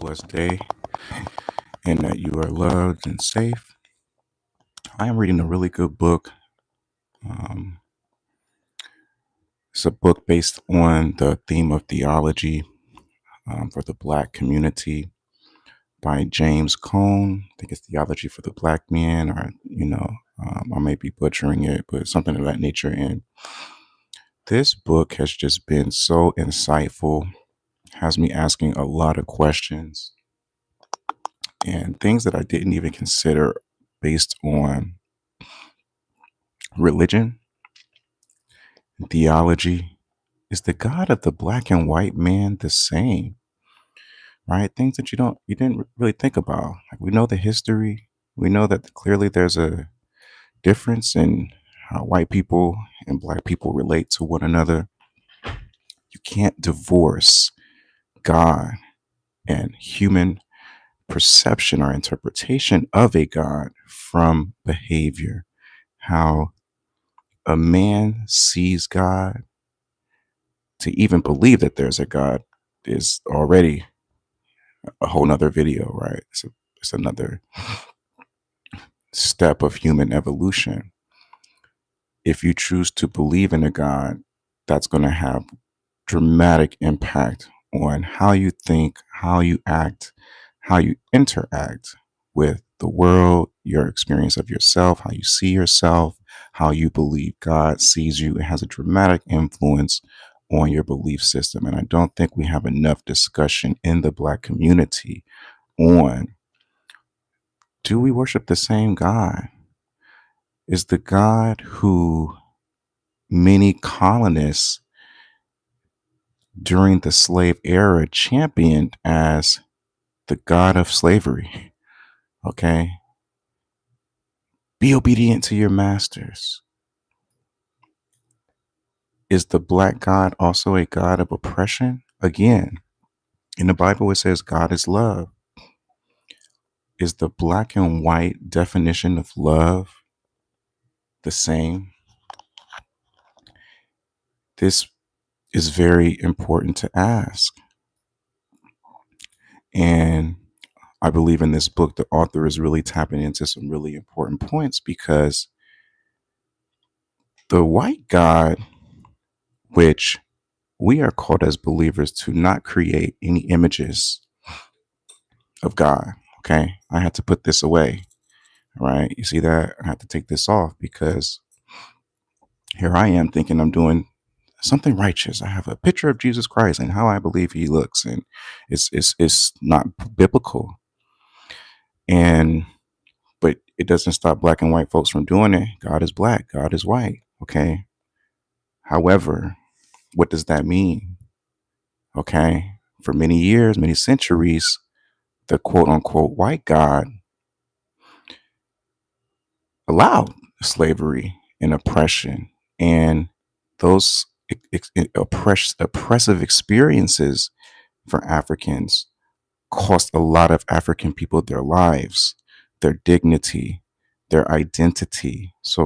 blessed day and that you are loved and safe. I am reading a really good book. Um, it's a book based on the theme of theology for the Black community by James Cone. I think it's Theology for the Black Man, or, I may be butchering it, but something of that nature. And this book has just been so insightful, has me asking a lot of questions and things that I didn't even consider based on religion, theology. Is the God of the black and white man the same? Right? Things that you didn't really think about. Like, we know the history. We know that clearly there's a difference in how white people and black people relate to one another. You can't divorce God and human perception or interpretation of a God from behavior. How a man sees God, to even believe that there's a God is already a whole nother video, right? It's another step of human evolution. If you choose to believe in a God, that's going to have dramatic impact on how you think, how you act, how you interact with the world, your experience of yourself, how you see yourself, how you believe God sees you. It has a dramatic influence on your belief system. And I don't think we have enough discussion in the Black community on, do we worship the same God? Is the God who many colonists during the slave era championed as the God of slavery? Okay. Be obedient to your masters. Is the black God also a God of oppression? Again, in the Bible, it says God is love. Is the black and white definition of love the same? This is very important to ask. And I believe in this book, the author is really tapping into some really important points, because the white God, which we are called as believers to not create any images of God. Okay. I had to put this away. Right. You see that? I had to take this off, because here I am thinking I'm doing something righteous. I have a picture of Jesus Christ and how I believe he looks, and it's not biblical. And but it doesn't stop black and white folks from doing it. God is black, God is white. Okay. However, what does that mean? Okay. For many years, many centuries, the quote unquote white God allowed slavery and oppression, and those oppressive experiences for Africans cost a lot of African people their lives, their dignity, their identity. So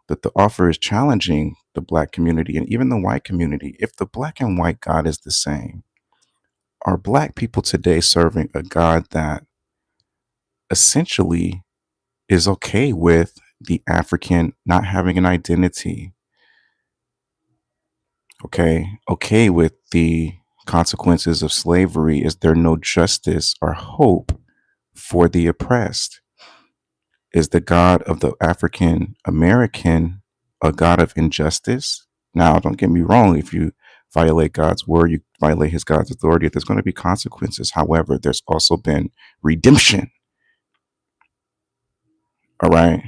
that the author is challenging the black community and even the white community. If the black and white God is the same, are black people today serving a God that essentially is okay with the African not having an identity? Okay with the consequences of slavery? Is there no justice or hope for the oppressed? Is the God of the African American a God of injustice? Now, don't get me wrong. If you violate God's word, you violate God's authority, there's going to be consequences. However, there's also been redemption. All right.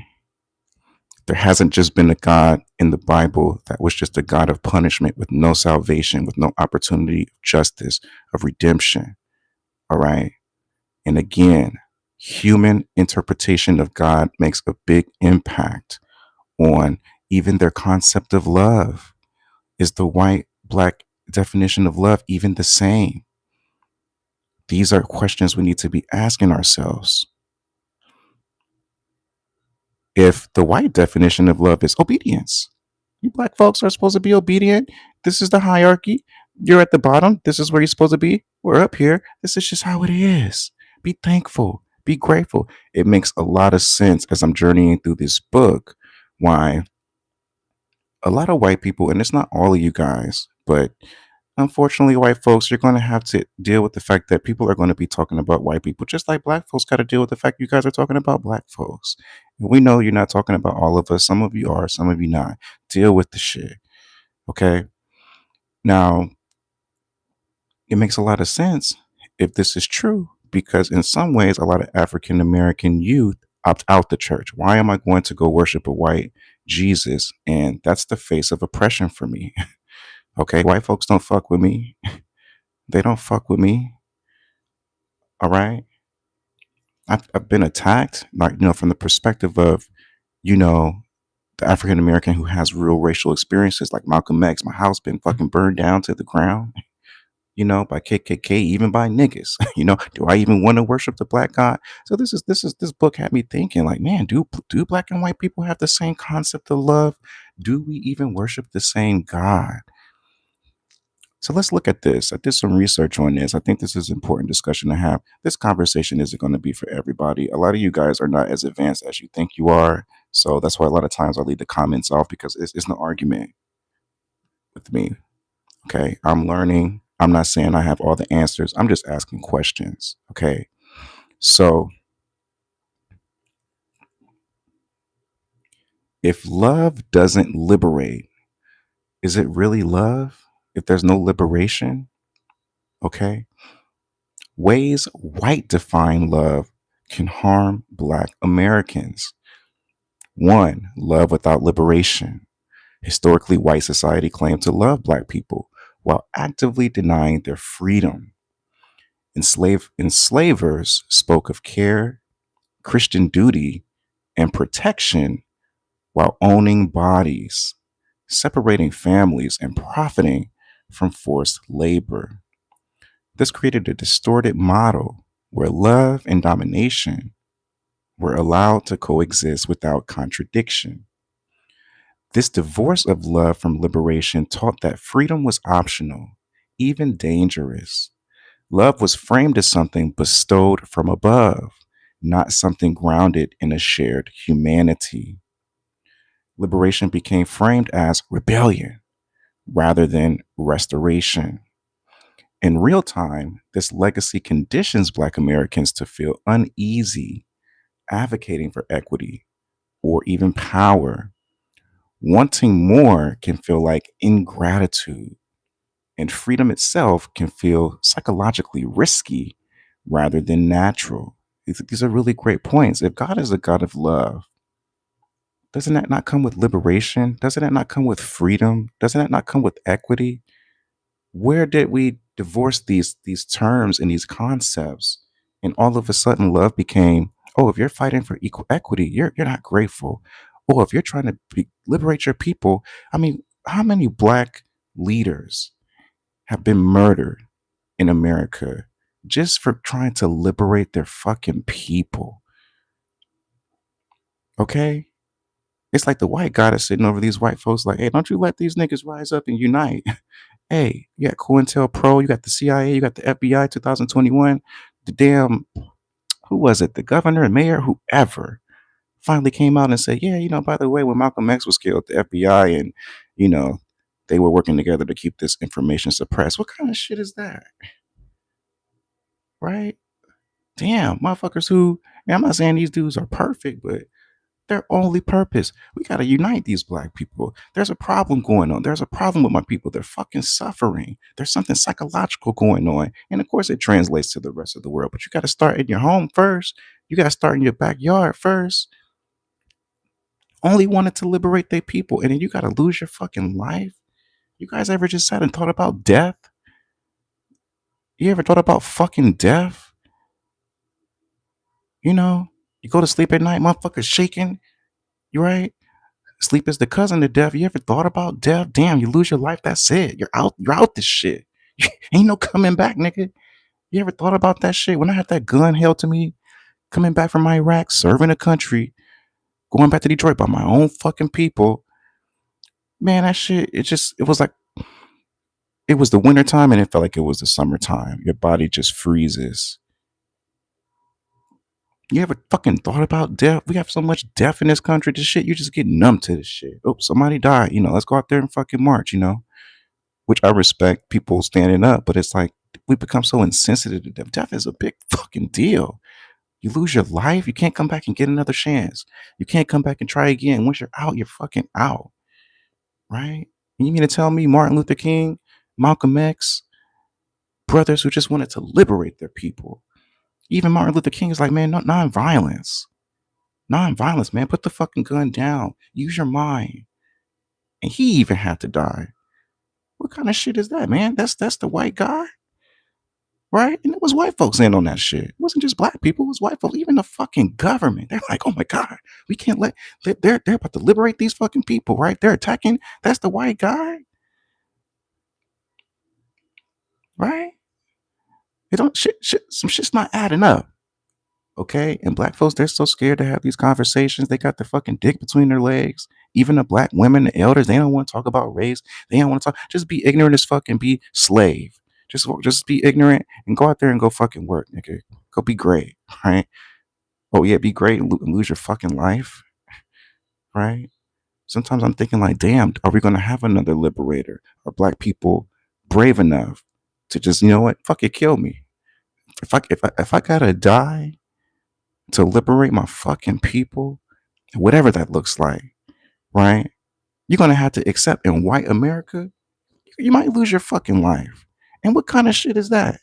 There hasn't just been a God in the Bible that was just a God of punishment with no salvation, with no opportunity of justice, of redemption. All right. And again, human interpretation of God makes a big impact on even their concept of love. Is the white black definition of love even the same? These are questions we need to be asking ourselves. If the white definition of love is obedience, you black folks are supposed to be obedient, this is the hierarchy, You're at the bottom. This is where you're supposed to be. We're up here. This is just how it is. Be thankful. Be grateful. It makes a lot of sense as I'm journeying through this book why a lot of white people, and it's not all of you guys, but unfortunately, white folks, you're going to have to deal with the fact that people are going to be talking about white people, just like black folks got to deal with the fact you guys are talking about black folks. And we know you're not talking about all of us. Some of you are, some of you not. Deal with the shit. Okay. Now, it makes a lot of sense if this is true, because in some ways, a lot of African American youth opt out the church. Why am I going to go worship a white Jesus? And that's the face of oppression for me. Okay. White folks don't fuck with me. They don't fuck with me. All right. I've been attacked, like, from the perspective of, you know, the African American who has real racial experiences, like Malcolm X. My house been fucking burned down to the ground, by KKK, even by niggas. Do I even want to worship the black God? So this book had me thinking, like, man, do black and white people have the same concept of love? Do we even worship the same God? So let's look at this. I did some research on this. I think this is an important discussion to have. This conversation isn't going to be for everybody. A lot of you guys are not as advanced as you think you are. So that's why a lot of times I leave the comments off, because it's no argument with me. Okay. I'm learning. I'm not saying I have all the answers. I'm just asking questions. Okay. So if love doesn't liberate, is it really love? If there's no liberation, okay. Ways white define love can harm black Americans. One, love without liberation. Historically, white society claimed to love black people while actively denying their freedom. Enslavers spoke of care, Christian duty, and protection while owning bodies, separating families, and profiting from forced labor. This created a distorted model where love and domination were allowed to coexist without contradiction. This divorce of love from liberation taught that freedom was optional, even dangerous. Love was framed as something bestowed from above, not something grounded in a shared humanity. Liberation became framed as rebellion rather than restoration. In real time, this legacy conditions Black Americans to feel uneasy advocating for equity or even power. Wanting more can feel like ingratitude, and freedom itself can feel psychologically risky rather than natural. These are really great points. If God is a God of love, doesn't that not come with liberation? Doesn't that not come with freedom? Doesn't that not come with equity? Where did we divorce these terms and these concepts? And all of a sudden, love became, oh, if you're fighting for equal equity, you're not grateful. Or if you're trying to liberate your people, I mean, how many black leaders have been murdered in America just for trying to liberate their fucking people? Okay? It's like the white guy that's sitting over these white folks, like, hey, don't you let these niggas rise up and unite. Hey, you got COINTELPRO, you got the CIA, you got the FBI 2021, the damn, who was it? The governor and mayor, whoever, finally came out and said, yeah, by the way, when Malcolm X was killed, the FBI and, you know, they were working together to keep this information suppressed. What kind of shit is that? Right? Damn, motherfuckers who, and I'm not saying these dudes are perfect, but their only purpose. We got to unite these black people. There's a problem going on. There's a problem with my people. They're fucking suffering. There's something psychological going on. And of course, it translates to the rest of the world. But you got to start in your home first. You got to start in your backyard first. Only wanted to liberate their people. And then you got to lose your fucking life. You guys ever just sat and thought about death? You ever thought about fucking death? You go to sleep at night, motherfuckers shaking. You right? Sleep is the cousin to death. You ever thought about death? Damn, you lose your life. That's it. You're out. You're out this shit. Ain't no coming back, nigga. You ever thought about that shit? When I had that gun held to me, coming back from Iraq, serving a country, going back to Detroit by my own fucking people, man, that shit, it was like, It was the wintertime and it felt like it was the summertime. Your body just freezes. You ever fucking thought about death? We have so much death in this country. This shit, you just get numb to this shit. Oh, somebody died. Let's go out there and fucking march. Which I respect people standing up, but it's like we become so insensitive to death. Death is a big fucking deal. You lose your life, you can't come back and get another chance. You can't come back and try again. Once you're out, you're fucking out. Right? And you mean to tell me Martin Luther King, Malcolm X, brothers who just wanted to liberate their people. Even Martin Luther King is like, man, non-violence. Non-violence, man. Put the fucking gun down. Use your mind. And he even had to die. What kind of shit is that, man? That's the white guy, right? And it was white folks in on that shit. It wasn't just black people. It was white folks. Even the fucking government. They're like, oh my god, we can't let. They're about to liberate these fucking people, right? They're attacking. That's the white guy, right? It don't some shit's not adding up. Okay, and black folks, they're so scared to have these conversations. They got their fucking dick between their legs. Even the black women, the elders, they don't want to talk about race. They don't want to talk. Just be ignorant as fuck and be slave. Just be ignorant and go out there and go fucking work, nigga. Go be great, right? Oh yeah, be great and lose your fucking life, right? Sometimes I'm thinking like, damn, are we gonna have another liberator? Are black people brave enough to just, you know what, fuck it, kill me? If I gotta die to liberate my fucking people, whatever that looks like, right? You're gonna have to accept in white America, you might lose your fucking life. And what kind of shit is that?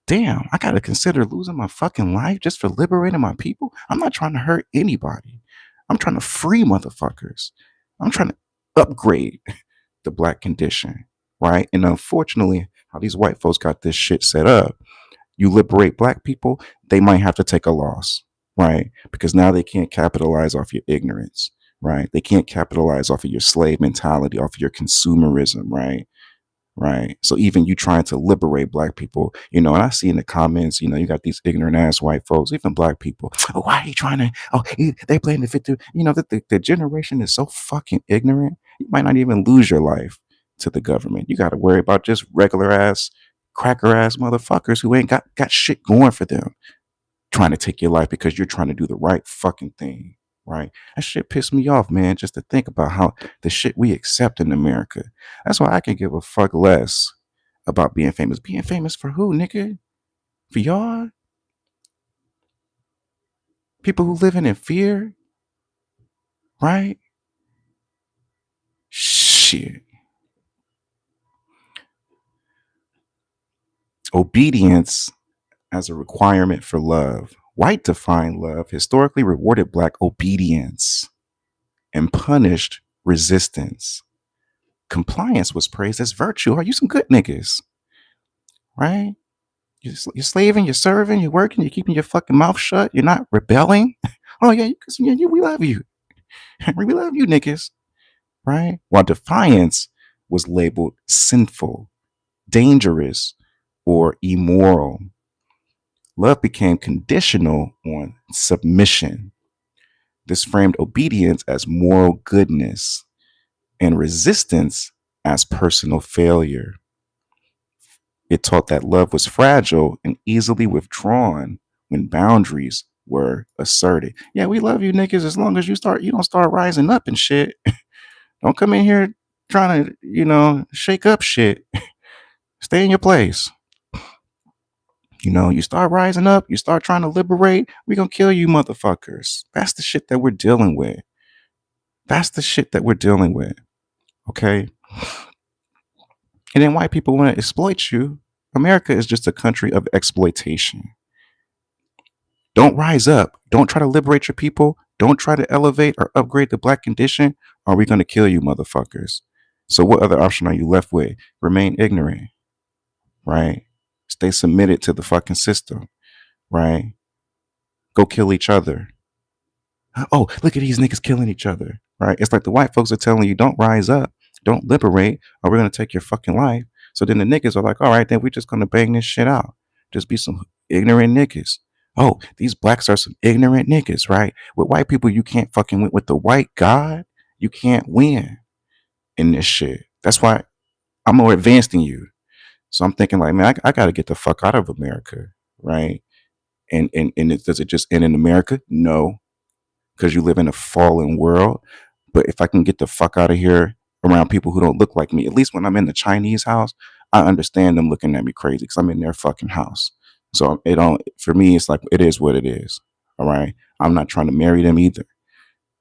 Damn, I gotta consider losing my fucking life just for liberating my people. I'm not trying to hurt anybody. I'm trying to free motherfuckers. I'm trying to upgrade the black condition, right? And unfortunately, how these white folks got this shit set up, you liberate black people, they might have to take a loss, right? Because now they can't capitalize off your ignorance, right? They can't capitalize off of your slave mentality, off of your consumerism, right? Right. So even you trying to liberate black people, and I see in the comments, you got these ignorant ass white folks, even black people. Oh, why are you trying to? Oh, they blame the victim. The generation is so fucking ignorant. You might not even lose your life to the government. You got to worry about just regular ass, cracker ass motherfuckers who ain't got shit going for them, trying to take your life because you're trying to do the right fucking thing. Right? That shit pissed me off, man, just to think about how the shit we accept in America. That's why I can give a fuck less about being famous. Being famous for who, nigga? For y'all? People who living in fear? Right? Shit. Obedience as a requirement for love. White defined love historically rewarded black obedience and punished resistance. Compliance was praised as virtue. Are you some good niggas? Right? You're slaving, you're serving, you're working, you're keeping your fucking mouth shut. You're not rebelling. Oh yeah, we love you. We love you, niggas. Right? While defiance was labeled sinful, dangerous, or immoral. Love became conditional on submission. This framed obedience as moral goodness and resistance as personal failure. It taught that love was fragile and easily withdrawn when boundaries were asserted. Yeah, we love you niggas as long as you don't start rising up and shit. Don't come in here trying to, shake up shit. Stay in your place. You start rising up, you start trying to liberate, we gonna kill you motherfuckers. That's the shit that we're dealing with. That's the shit that we're dealing with. Okay? And then white people want to exploit you. America is just a country of exploitation. Don't rise up. Don't try to liberate your people. Don't try to elevate or upgrade the black condition, or we're going to kill you, motherfuckers. So, what other option are you left with? Remain ignorant, right? Stay submitted to the fucking system, right? Go kill each other. Oh, look at these niggas killing each other, right? It's like the white folks are telling you, don't rise up, don't liberate, or we're going to take your fucking life. So then the niggas are like, all right, then we're just going to bang this shit out. Just be some ignorant niggas. Oh, these blacks are some ignorant niggas, right? With white people, you can't fucking win. With the white God, you can't win in this shit. That's why I'm more advanced than you. So I'm thinking like, man, I got to get the fuck out of America, right? Does it just end in America? No, because you live in a fallen world. But if I can get the fuck out of here around people who don't look like me, at least when I'm in the Chinese house, I understand them looking at me crazy because I'm in their fucking house. So it don't for me. It's like it is what it is. All right. I'm not trying to marry them either.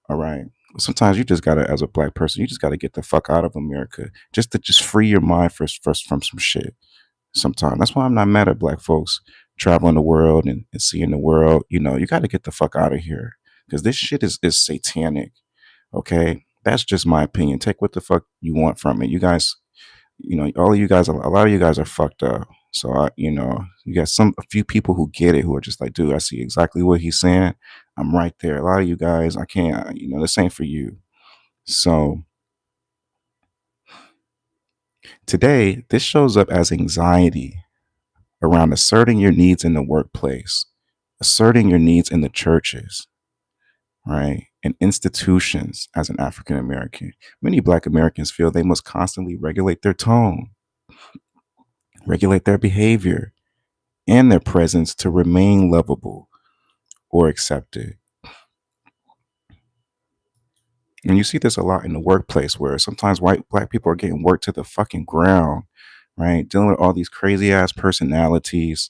All right. Sometimes you just gotta, as a black person, you just gotta get the fuck out of America just to just free your mind first from some shit. Sometimes that's why I'm not mad at black folks traveling the world and seeing the world. You know, you got to get the fuck out of here because this shit is satanic. Okay, that's just my opinion. Take what the fuck you want from it. You guys, you know, all of you guys, a lot of you guys are fucked up. So you know, you got a few people who get it, who are just like, dude, I see exactly what he's saying. I'm right there. A lot of you guys, I can't, you know, this ain't for you. So today, this shows up as anxiety around asserting your needs in the workplace, asserting your needs in the churches, right? And institutions as an African American. Many Black Americans feel they must constantly regulate their tone, regulate their behavior, and their presence to remain lovable or accepted. And you see this a lot in the workplace where sometimes white Black people are getting worked to the fucking ground, right? Dealing with all these crazy ass personalities.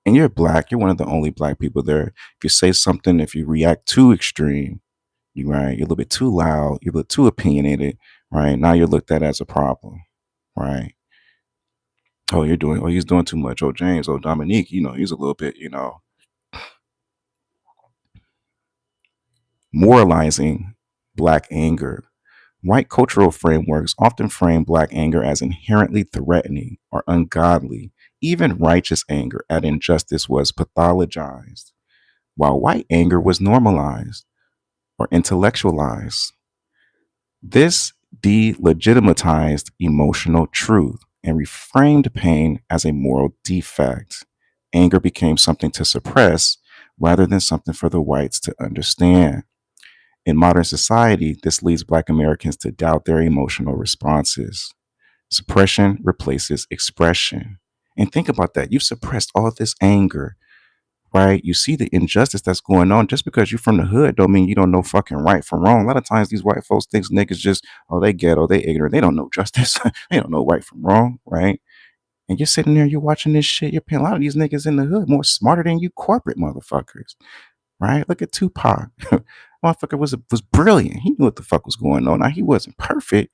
And you're Black, you're one of the only Black people there. If you say something, if you react too extreme, you right, you're a little bit too loud, you're a little too opinionated, right? Now you're looked at as a problem, right? He's doing too much. Oh, James, oh, Dominique, you know, he's a little bit, you know, moralizing Black anger. White cultural frameworks often frame Black anger as inherently threatening or ungodly. Even righteous anger at injustice was pathologized, while white anger was normalized or intellectualized. This delegitimized emotional truth and reframed pain as a moral defect. Anger became something to suppress rather than something for the whites to understand. In modern society, this leads Black Americans to doubt their emotional responses. Suppression replaces expression. And think about that. You've suppressed all this anger, right? You see the injustice that's going on. Just because you're from the hood don't mean you don't know fucking right from wrong. A lot of times these white folks think niggas just, oh, they ghetto, they ignorant. They don't know justice. They don't know right from wrong, right? And you're sitting there, you're watching this shit. You're paying a lot of these niggas in the hood more smarter than you corporate motherfuckers, right? Look at Tupac. Motherfucker was brilliant. He knew what the fuck was going on. Now he wasn't perfect,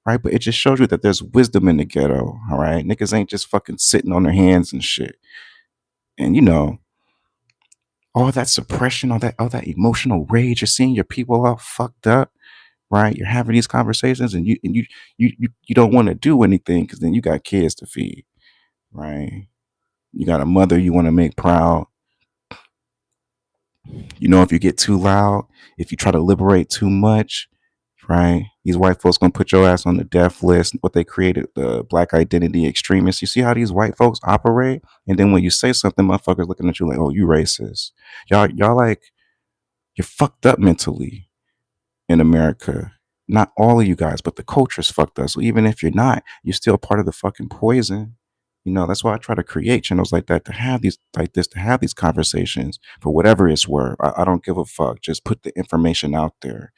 right? But it just shows you that there's wisdom in the ghetto, all right? Niggas ain't just fucking sitting on their hands and shit. And you know, all that suppression, all that emotional rage, you're seeing your people all fucked up, right? You're having these conversations and you don't want to do anything because then you got kids to feed, right? You got a mother you want to make proud. You know, if you get too loud, if you try to liberate too much, right? These white folks gonna put your ass on the death list. What they created, the black identity extremists. You see how these white folks operate, and then when you say something, motherfuckers looking at you like, "Oh, you racist." Y'all like you're fucked up mentally in America. Not all of you guys, but the culture's fucked up. So even if you're not, you're still part of the fucking poison. You know, that's why I try to create channels like that to have these like this, to have these conversations for whatever it's worth. I don't give a fuck. Just put the information out there,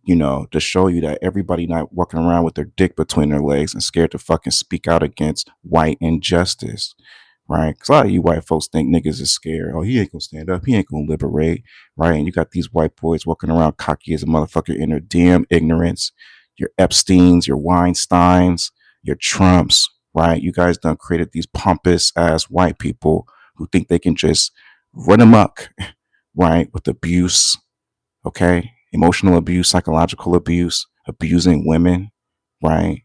you know, to show you that everybody not walking around with their dick between their legs and scared to fucking speak out against white injustice, right? Because a lot of you white folks think niggas is scared. Oh, he ain't gonna stand up. He ain't gonna liberate, right? And you got these white boys walking around cocky as a motherfucker in their damn ignorance. Your Epsteins, your Weinsteins, your Trumps, right? You guys done created these pompous ass white people who think they can just run amok, right? With abuse, okay? Emotional abuse, psychological abuse, abusing women, right?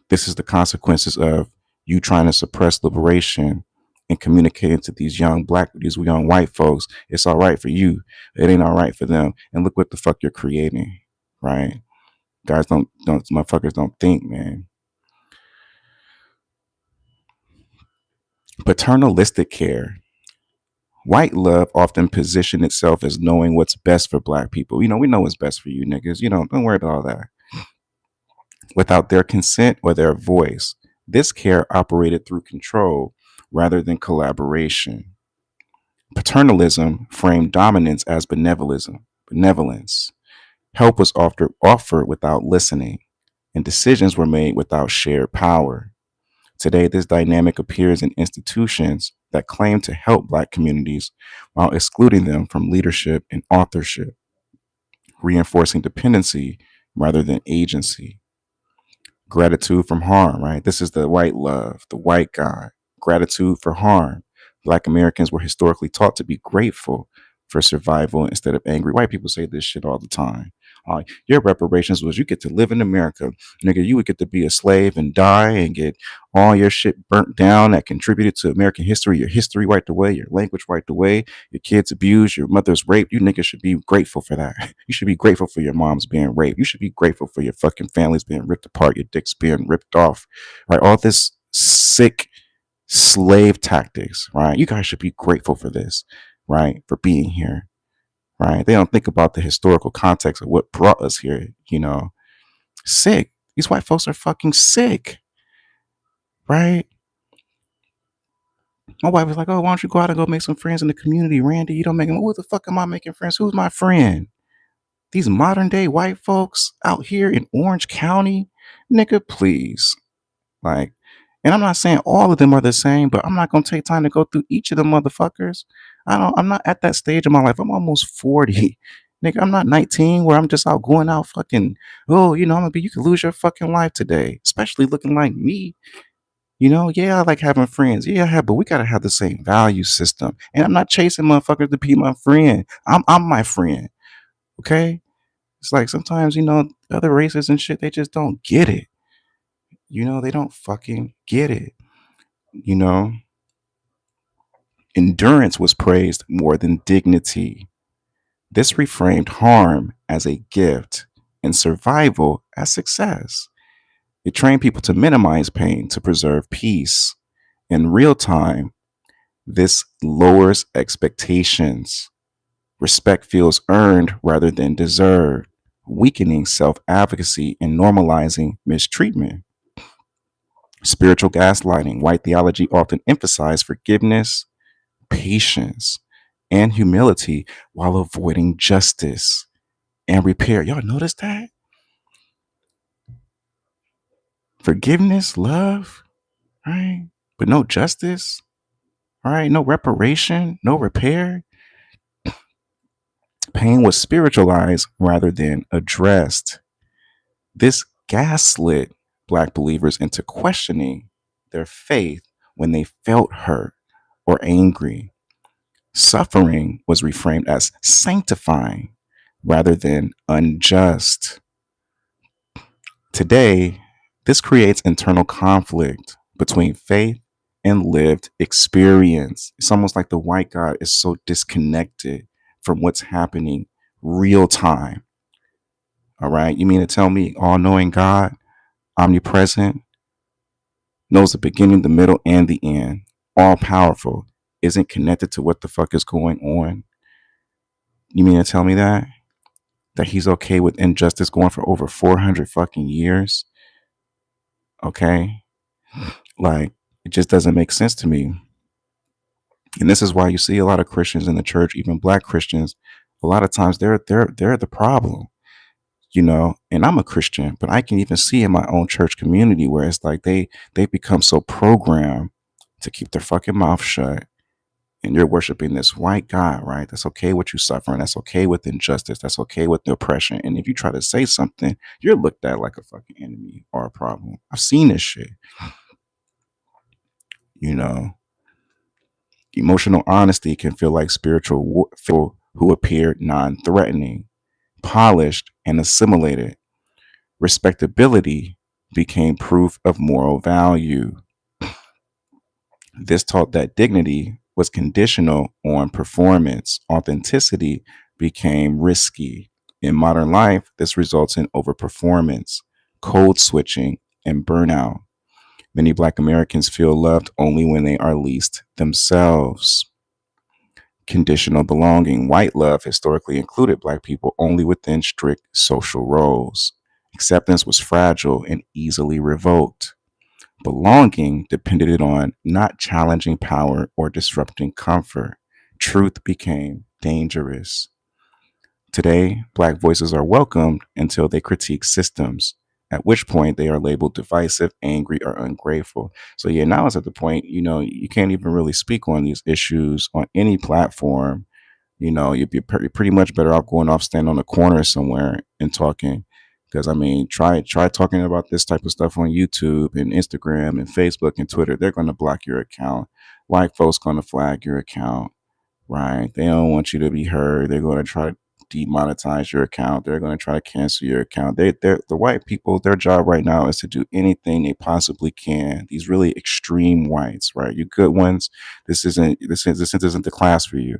This is the consequences of you trying to suppress liberation and communicating to these young white folks. It's all right for you. It ain't all right for them. And look what the fuck you're creating, right? Guys don't motherfuckers don't think, man. Paternalistic care. White love often position itself as knowing what's best for black people. You know, we know what's best for you niggas. You know, don't worry about all that. without their consent or their voice. This care operated through control rather than collaboration. Paternalism framed dominance as benevolence. Help was offered without listening, and decisions were made without shared power. Today, this dynamic appears in institutions that claim to help Black communities while excluding them from leadership and authorship, reinforcing dependency rather than agency. Gratitude from harm, right? This is the white love, the white God. Gratitude for harm. Black Americans were historically taught to be grateful for survival instead of angry. White people say this shit all the time. Your reparations was you get to live in America. Nigga, you would get to be a slave and die and get all your shit burnt down that contributed to American history, your history wiped away, your language wiped away, your kids abused, your mother's raped. You niggas should be grateful for that. You should be grateful for your moms being raped. You should be grateful for your fucking families being ripped apart, your dicks being ripped off, right? All this sick slave tactics, right? You guys should be grateful for this, right? For being here, right? They don't think about the historical context of what brought us here, Sick. These white folks are fucking sick, right? My wife was like, oh, why don't you go out and go make some friends in the community? Randy, you don't make them. Who the fuck am I making friends? Who's my friend? These modern day white folks out here in Orange County, nigga, please. Like, and I'm not saying all of them are the same, but I'm not gonna take time to go through each of them motherfuckers. I'm not at that stage of my life. I'm almost 40. Nigga, I'm not 19 where I'm just out going out fucking, oh, you could lose your fucking life today, especially looking like me. Yeah, I like having friends. Yeah, I have, but we gotta have the same value system. And I'm not chasing motherfuckers to be my friend. I'm my friend. Okay? It's like sometimes, other races and shit, they just don't get it. They don't fucking get it. You know, endurance was praised more than dignity. This reframed harm as a gift and survival as success. It trained people to minimize pain to preserve peace. In real time, this lowers expectations. Respect feels earned rather than deserved, weakening self advocacy and normalizing mistreatment. Spiritual gaslighting, white theology often emphasized forgiveness, patience, and humility while avoiding justice and repair. Y'all notice that? Forgiveness, love, right? But no justice, right? No reparation, no repair. Pain was spiritualized rather than addressed. This gaslit Black believers into questioning their faith when they felt hurt or angry. Suffering was reframed as sanctifying rather than unjust. Today, this creates internal conflict between faith and lived experience. It's almost like the white God is so disconnected from what's happening real time. All right. You mean to tell me all knowing God, omnipresent, knows the beginning, the middle, and the end, all powerful, isn't connected to what the fuck is going on? You mean to tell me that? That he's okay with injustice going for over 400 fucking years? Okay. Like, it just doesn't make sense to me. And this is why you see a lot of Christians in the church, even Black Christians, a lot of times they're the problem. And I'm a Christian, but I can even see in my own church community where it's like they become so programmed to keep their fucking mouth shut, and you're worshiping this white God, right? That's okay with you suffering. That's okay with injustice. That's okay with the oppression. And if you try to say something, you're looked at like a fucking enemy or a problem. I've seen this shit. You know, emotional honesty can feel like spiritual who appeared non-threatening, polished, and assimilated. Respectability became proof of moral value. This taught that dignity was conditional on performance. Authenticity became risky. In modern life, this results in overperformance, code switching, and burnout. Many Black Americans feel loved only when they are least themselves. Conditional belonging. White love historically included Black people only within strict social roles. Acceptance was fragile and easily revoked. Belonging depended on not challenging power or disrupting comfort. Truth became dangerous. Today, Black voices are welcomed until they critique systems, at which point they are labeled divisive, angry, or ungrateful. So, yeah, now it's at the point, you can't even really speak on these issues on any platform. You'd be pretty much better off going off, standing on a corner somewhere and talking. Because I mean, try talking about this type of stuff on YouTube and Instagram and Facebook and Twitter. They're going to block your account. White folks going to flag your account, right? They don't want you to be heard. They're going to try to demonetize your account. They're going to try to cancel your account. They're the white people. Their job right now is to do anything they possibly can. These really extreme whites, right? You good ones. This isn't the class for you.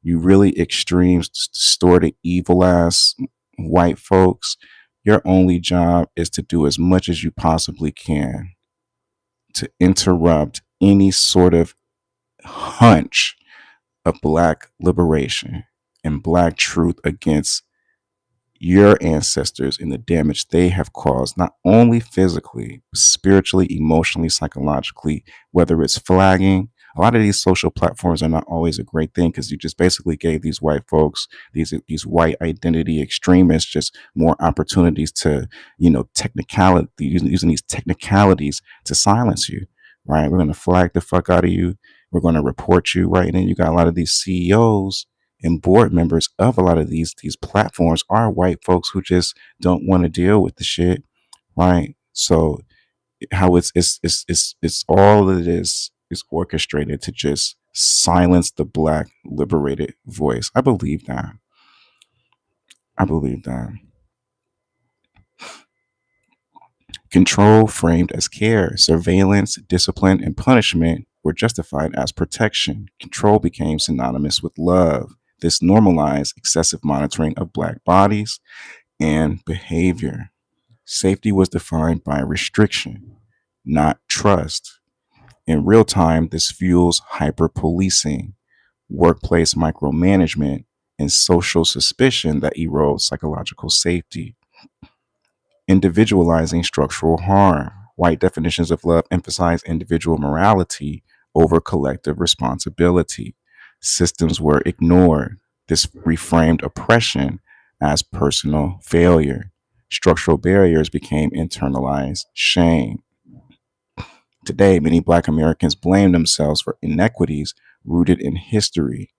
You really extreme, distorted, evil ass white folks. Your only job is to do as much as you possibly can to interrupt any sort of hunch of Black liberation and Black truth against your ancestors and the damage they have caused, not only physically, but spiritually, emotionally, psychologically, whether it's flagging. A lot of these social platforms are not always a great thing because you just basically gave these white folks, these white identity extremists, just more opportunities to, technicality, using these technicalities to silence you, right? We're going to flag the fuck out of you. We're going to report you, right? And then you got a lot of these CEOs and board members of a lot of these platforms are white folks who just don't want to deal with the shit, right? So how it's all it is orchestrated to just silence the Black liberated voice. I believe that. I believe that. Control framed as care, surveillance, discipline, and punishment were justified as protection. Control became synonymous with love. This normalized excessive monitoring of Black bodies and behavior. Safety was defined by restriction, not trust. In real time, this fuels hyper policing, workplace micromanagement, and social suspicion that erodes psychological safety. Individualizing structural harm. White definitions of love emphasize individual morality over collective responsibility. Systems were ignored. This reframed oppression as personal failure. Structural barriers became internalized shame. Today, many Black Americans blame themselves for inequities rooted in history,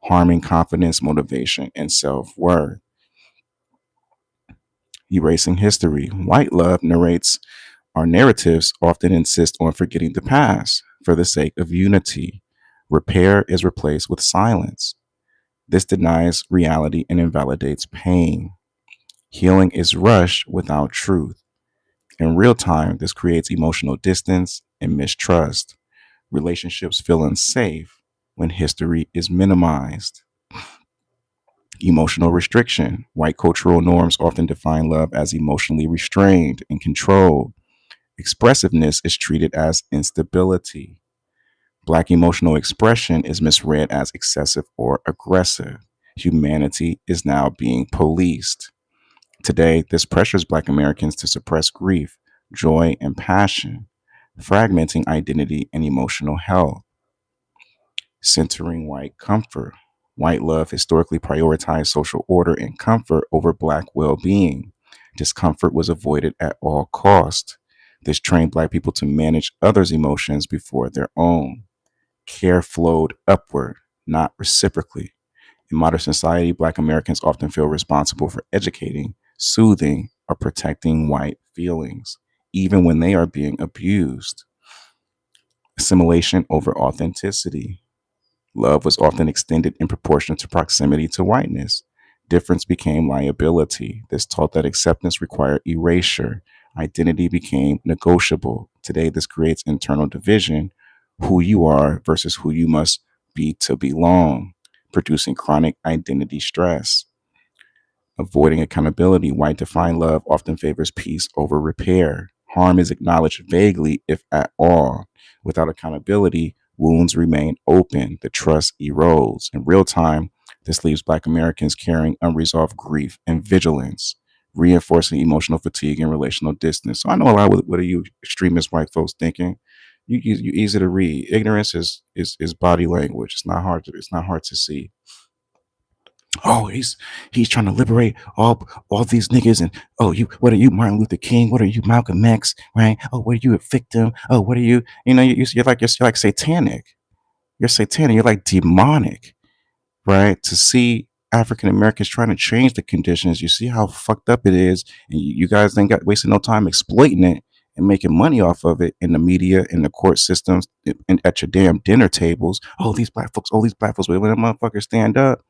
harming confidence, motivation, and self worth. Erasing history. White love narrates our narratives often insist on forgetting the past for the sake of unity. Repair is replaced with silence. This denies reality and invalidates pain. Healing is rushed without truth. In real time, this creates emotional distance and mistrust. Relationships feel unsafe when history is minimized. Emotional restriction. White cultural norms often define love as emotionally restrained and controlled. Expressiveness is treated as instability. Black emotional expression is misread as excessive or aggressive. Humanity is now being policed. Today, this pressures Black Americans to suppress grief, joy, and passion, fragmenting identity and emotional health. Centering white comfort. White love historically prioritized social order and comfort over Black well being. Discomfort was avoided at all cost. This trained Black people to manage others' emotions before their own. Care flowed upward, not reciprocally. In modern society, Black Americans often feel responsible for educating, soothing, or protecting white feelings, even when they are being abused. Assimilation over authenticity. Love was often extended in proportion to proximity to whiteness. Difference became liability. This taught that acceptance required erasure. Identity became negotiable. Today, this creates internal division, who you are versus who you must be to belong, producing chronic identity stress. Avoiding accountability, white defined love often favors peace over repair. Harm is acknowledged vaguely, if at all. Without accountability, wounds remain open, the trust erodes. In real time, this leaves Black Americans carrying unresolved grief and vigilance. reinforcing emotional fatigue and relational distance. So I know a lot of what are you extremist white folks thinking. You easy to read. Ignorance is body language. It's not hard to see. Oh, he's trying to liberate all these niggas, and oh, you what are you, Martin Luther King? What are you, Malcolm X? Right? Oh, what are you, a victim? Oh, what are you? You know, you're like satanic. You're satanic. You're like demonic, right? To see African Americans trying to change the conditions, you see how fucked up it is, and you guys ain't got wasting no time exploiting it and making money off of it in the media, in the court systems, and at your damn dinner tables. Oh, these black folks, when them motherfuckers stand up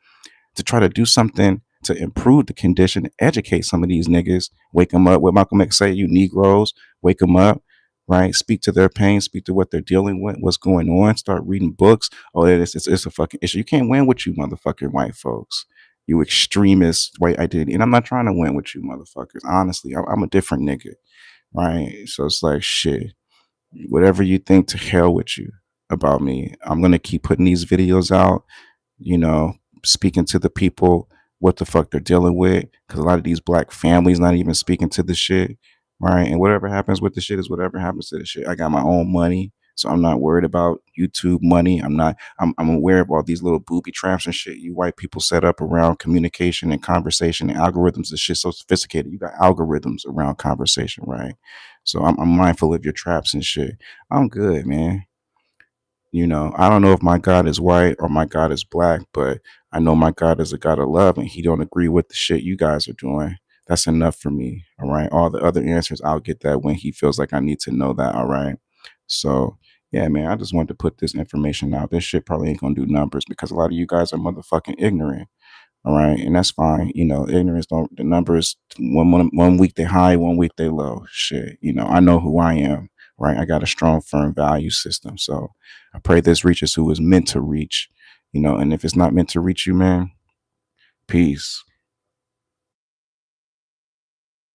to try to do something to improve the condition, educate some of these niggas, wake them up. What Malcolm X say, you Negroes, wake them up, right? Speak to their pain, speak to what they're dealing with, what's going on, start reading books. Oh, it's a fucking issue. You can't win with you motherfucking white folks. You extremist white identity. And I'm not trying to win with you motherfuckers. Honestly, I'm a different nigga, right? So it's like, shit, whatever you think, to hell with you about me. I'm going to keep putting these videos out, you know, speaking to the people what the fuck they're dealing with. Because a lot of these black families not even speaking to the shit, right? And whatever happens with the shit is whatever happens to the shit. I got my own money, so I'm not worried about YouTube money. I'm not. I'm aware of all these little booby traps and shit you white people set up around communication and conversation and algorithms. This shit so sophisticated. You got algorithms around conversation, right? So I'm mindful of your traps and shit. I'm good, man. You know, I don't know if my God is white or my God is black, but I know my God is a God of love, and he don't agree with the shit you guys are doing. That's enough for me. All right. All the other answers, I'll get that when he feels like I need to know that. All right. So yeah, man, I just wanted to put this information out. This shit probably ain't gonna do numbers because a lot of you guys are motherfucking ignorant. All right, and that's fine. You know, ignorance don't the numbers. One week they high, one week they low. Shit, you know, I know who I am. Right, I got a strong, firm value system. So I pray this reaches who is meant to reach. You know, and if it's not meant to reach you, man, peace.